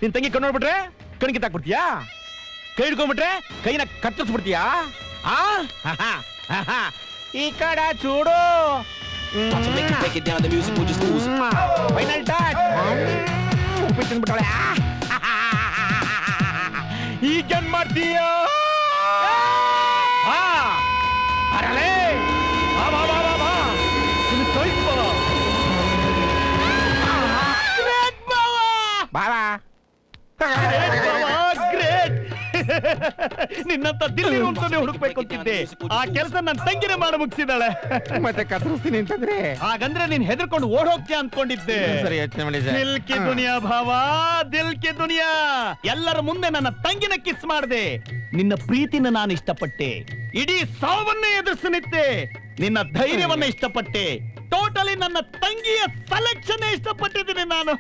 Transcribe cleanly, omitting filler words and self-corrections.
ನಿನ್ ತಂಗಿ ಕಣ್ಣು ನೋಡ್ಬಿಟ್ರೆ ಕಣ್ಣಿಗೆ ತಾಕ್ಬಿಡ್ತೀಯಾ? ಕೈ ಹಿಡ್ಕೊಂಡ್ಬಿಟ್ರೆ ಕೈನ ಕತ್ತರಿಸ್ಬಿಡ್ತೀಯಾ? ಈ ಕಡ ಚೂಡು ಫೈನಲ್ ಟಚ್ ತಿನ್ಬಿಟ್ಟವಳೆ. ಈಗೇನ್ ಮಾಡ್ತೀಯಾ? ನಿನ್ನಂತ ದಿಲ್ಲಿ ಅಂತಾನೆ ಹುಡುಕ್ಬೇಕು ಅಂತಿದ್ದೆ. ಆ ಕೆಲಸ ನನ್ನ ತಂಗಿನೇ ಮಾಡಿ ಮುಗಿಸಿದಾಳೆ. ಮತ್ತೆ ಕತ್ತರಿಸ್ತೀನಿ ಅಂತಂದ್ರೆ ಹಾಗಂದ್ರೆ ನೀನ್ ಹೆದರ್ಕೊಂಡು ಓಡ್ ಹೋಗ್ತೀಯ ಅನ್ಕೊಂಡಿದ್ದೆ. ಸರಿ ಯೋಚನೆ ಮಾಡಿ. ದಿಲ್ ಕಿ ದುನಿಯಾ ಭಾವ, ದಿಲ್ ಕಿ ದುನಿಯಾ. ಎಲ್ಲರ ಮುಂದೆ ನನ್ನ ತಂಗಿನ ಕಿಸ್ ಮಾಡಿದೆ. ನಿನ್ನ ಪ್ರೀತಿನ ನಾನು ಇಷ್ಟಪಟ್ಟೆ. ಇಡೀ ಸಾವನ್ನೇ ಎದುರಿಸಿ ನಿಂತೆ. ನಿನ್ನ ಧೈರ್ಯವನ್ನ ಇಷ್ಟಪಟ್ಟೆ. ಟೋಟಲಿ ನನ್ನ ತಂಗಿಯ ಸೆಲೆಕ್ಷನ್ ಇಷ್ಟಪಟ್ಟಿದ್ದೀನಿ ನಾನು.